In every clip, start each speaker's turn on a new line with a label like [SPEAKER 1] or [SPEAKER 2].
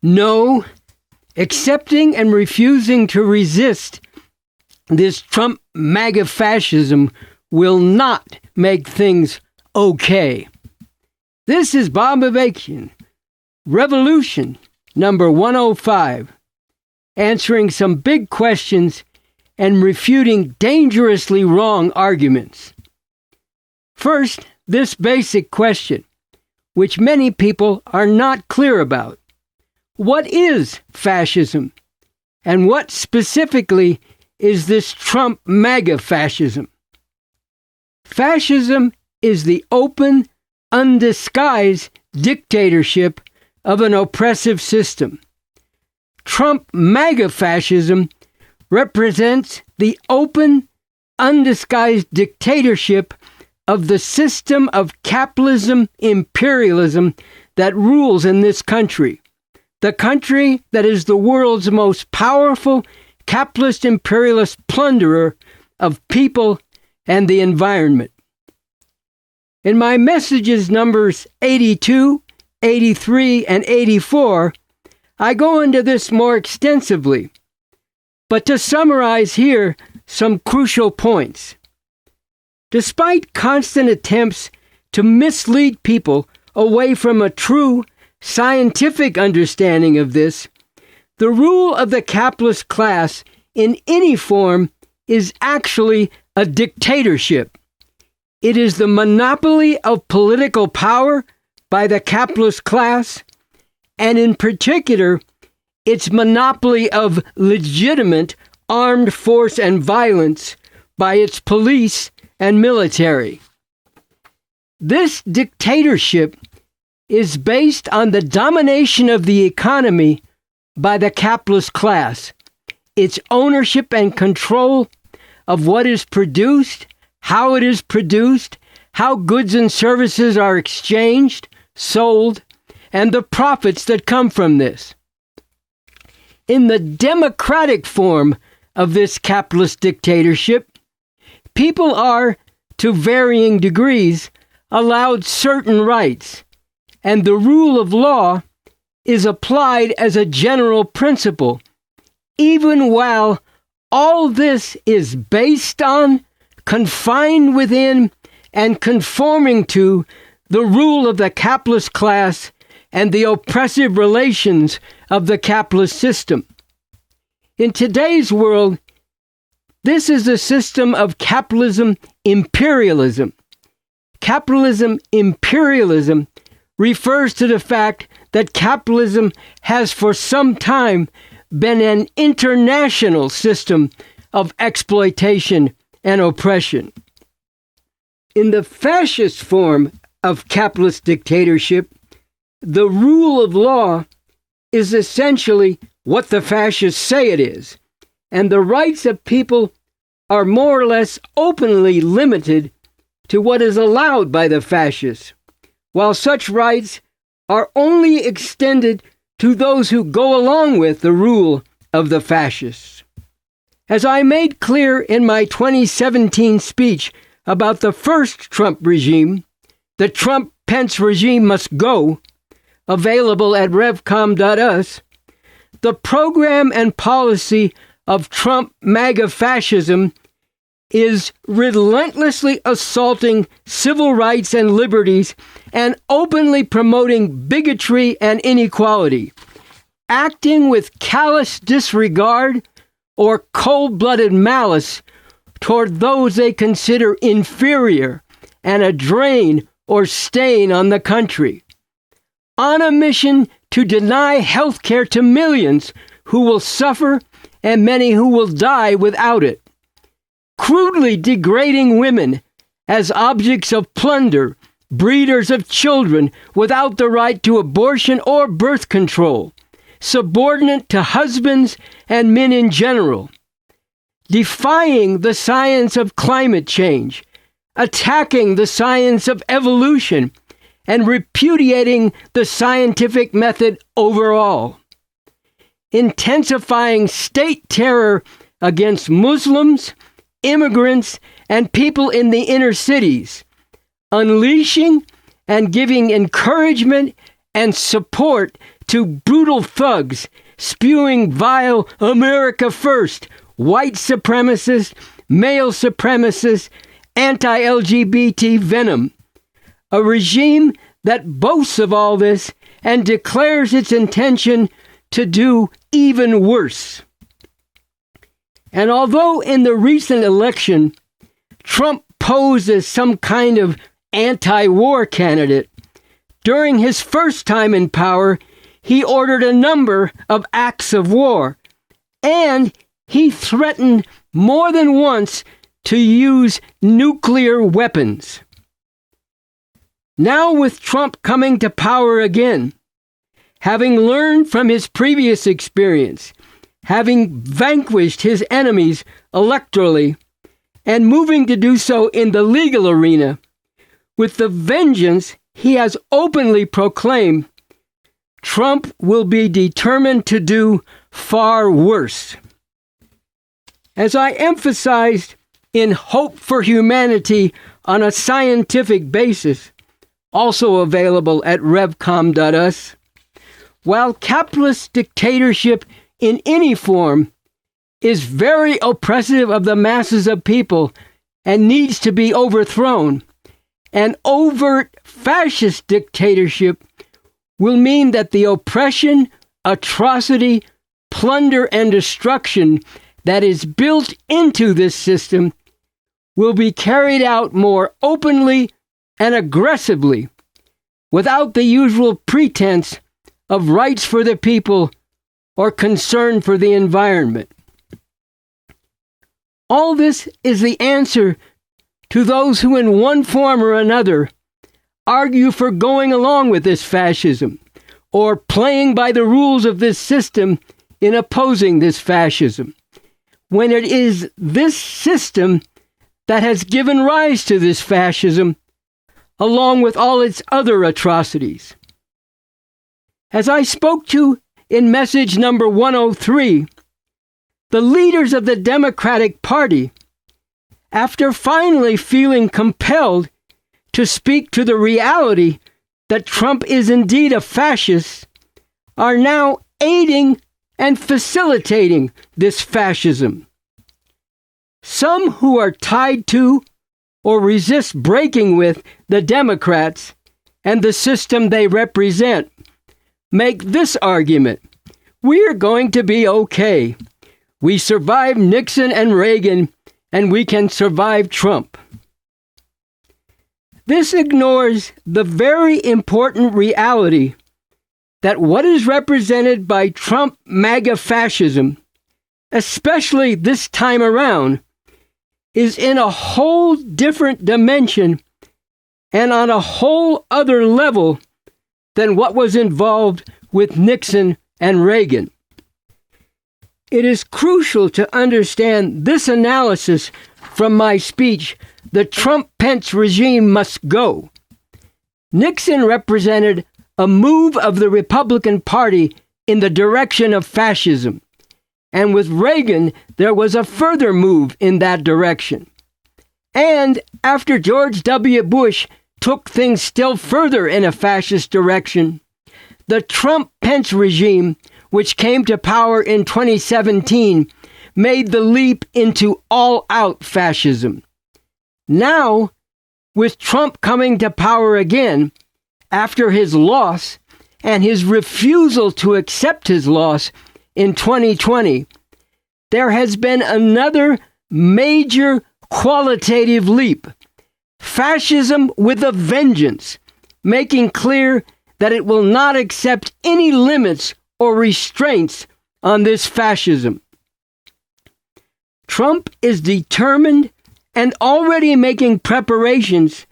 [SPEAKER 1] No, accepting and refusing to resist this Trump MAGA fascism will not make things okay. This is Bob Avakian, Revolution number 105, answering some big questions and refuting dangerously wrong arguments. First, this basic question, which many people are not clear about. What is fascism? And what specifically is this Trump MAGA fascism? Fascism is the open, undisguised dictatorship of an oppressive system. Trump MAGA fascism represents the open, undisguised dictatorship of the system of capitalism, imperialism that rules in this country. The country that is the world's most powerful capitalist imperialist plunderer of people and the environment. In my messages numbers 82, 83, and 84, I go into this more extensively. But to summarize here some crucial points. Despite constant attempts to mislead people away from a true scientific understanding of this, the rule of the capitalist class in any form is actually a dictatorship. It is the monopoly of political power by the capitalist class, and in particular, its monopoly of legitimate armed force and violence by its police and military. This dictatorship is based on the domination of the economy by the capitalist class, its ownership and control of what is produced, how it is produced, how goods and services are exchanged, sold, and the profits that come from this. In the democratic form of this capitalist dictatorship, people are, to varying degrees, allowed certain rights, and the rule of law is applied as a general principle, even while all this is based on, confined within, and conforming to the rule of the capitalist class and the oppressive relations of the capitalist system. In today's world, this is a system of capitalism imperialism. Capitalism imperialism refers to the fact that capitalism has for some time been an international system of exploitation and oppression. In the fascist form of capitalist dictatorship, the rule of law is essentially what the fascists say it is, and the rights of people are more or less openly limited to what is allowed by the fascists, while such rights are only extended to those who go along with the rule of the fascists. As I made clear in my 2017 speech about the first Trump regime, the Trump-Pence regime must go, available at revcom.us, the program and policy of Trump MAGA fascism is relentlessly assaulting civil rights and liberties and openly promoting bigotry and inequality, acting with callous disregard or cold-blooded malice toward those they consider inferior and a drain or stain on the country, on a mission to deny health care to millions who will suffer and many who will die without it, crudely degrading women as objects of plunder, breeders of children without the right to abortion or birth control, subordinate to husbands and men in general, defying the science of climate change, attacking the science of evolution, and repudiating the scientific method overall, intensifying state terror against Muslims, immigrants, and people in the inner cities, unleashing and giving encouragement and support to brutal thugs spewing vile America First, white supremacist, male supremacist, anti-LGBT venom. A regime that boasts of all this and declares its intention to do even worse. And although in the recent election, Trump posed as some kind of anti-war candidate, during his first time in power, he ordered a number of acts of war, and he threatened more than once to use nuclear weapons. Now, with Trump coming to power again, having learned from his previous experience, having vanquished his enemies electorally, and moving to do so in the legal arena, with the vengeance he has openly proclaimed, Trump will be determined to do far worse. As I emphasized in Hope for Humanity on a Scientific Basis, also available at revcom.us, while capitalist dictatorship in any form is very oppressive of the masses of people and needs to be overthrown, an overt fascist dictatorship will mean that the oppression, atrocity, plunder, and destruction that is built into this system will be carried out more openly and aggressively, without the usual pretense of rights for the people or concern for the environment. All this is the answer to those who in one form or another argue for going along with this fascism or playing by the rules of this system in opposing this fascism, when it is this system that has given rise to this fascism, along with all its other atrocities. As I spoke to in message number 103, the leaders of the Democratic Party, after finally feeling compelled to speak to the reality that Trump is indeed a fascist, are now aiding and facilitating this fascism. Some who are tied to or resist breaking with the Democrats and the system they represent make this argument: we're going to be okay. We survived Nixon and Reagan, and we can survive Trump. This ignores the very important reality that what is represented by Trump MAGA fascism, especially this time around, is in a whole different dimension and on a whole other level than what was involved with Nixon and Reagan. It is crucial to understand this analysis from my speech, "The Trump-Pence regime must go." Nixon represented a move of the Republican Party in the direction of fascism, and with Reagan, there was a further move in that direction. And after George W. Bush took things still further in a fascist direction, the Trump-Pence regime, which came to power in 2017, made the leap into all-out fascism. Now, with Trump coming to power again, after his loss and his refusal to accept his loss in 2020, there has been another major qualitative leap. Fascism with a vengeance, making clear that it will not accept any limits or restraints on this fascism. Trump is determined and already making preparations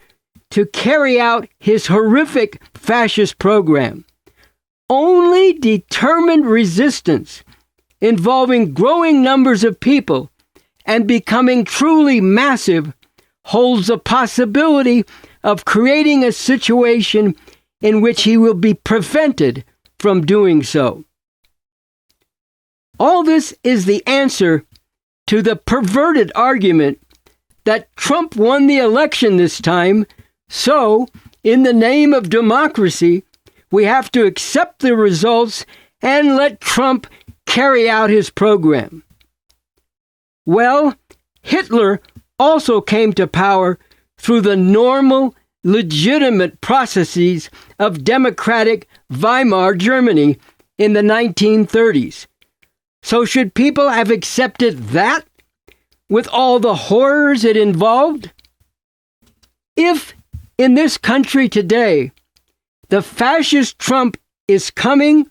[SPEAKER 1] to carry out his horrific fascist program. Only determined resistance involving growing numbers of people and becoming truly massive holds the possibility of creating a situation in which he will be prevented from doing so. All this is the answer to the perverted argument that Trump won the election this time, so, in the name of democracy, We have to accept the results and let Trump carry out his program. Well, Hitler also came to power through the normal, legitimate processes of democratic Weimar Germany in the 1930s. So should people have accepted that with all the horrors it involved? If in this country today the fascist Trump is coming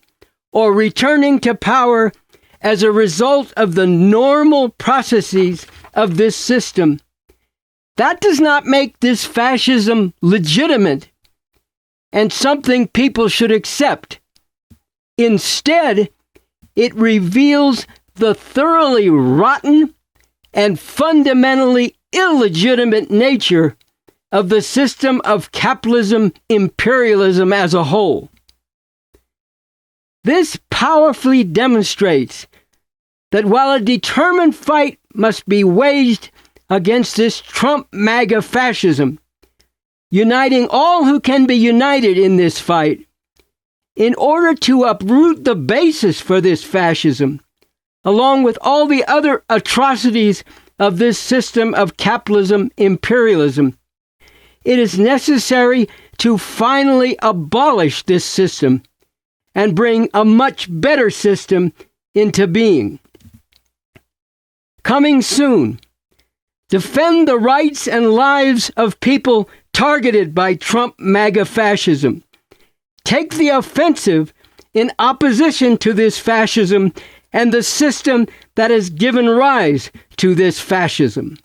[SPEAKER 1] or returning to power as a result of the normal processes of this system, that does not make this fascism legitimate and something people should accept. Instead, it reveals the thoroughly rotten and fundamentally illegitimate nature of the system of capitalism imperialism as a whole. This powerfully demonstrates that while a determined fight must be waged against this Trump MAGA fascism, uniting all who can be united in this fight, in order to uproot the basis for this fascism, along with all the other atrocities of this system of capitalism imperialism, it is necessary to finally abolish this system and bring a much better system into being. Coming soon, defend the rights and lives of people targeted by Trump MAGA fascism. Take the offensive in opposition to this fascism and the system that has given rise to this fascism.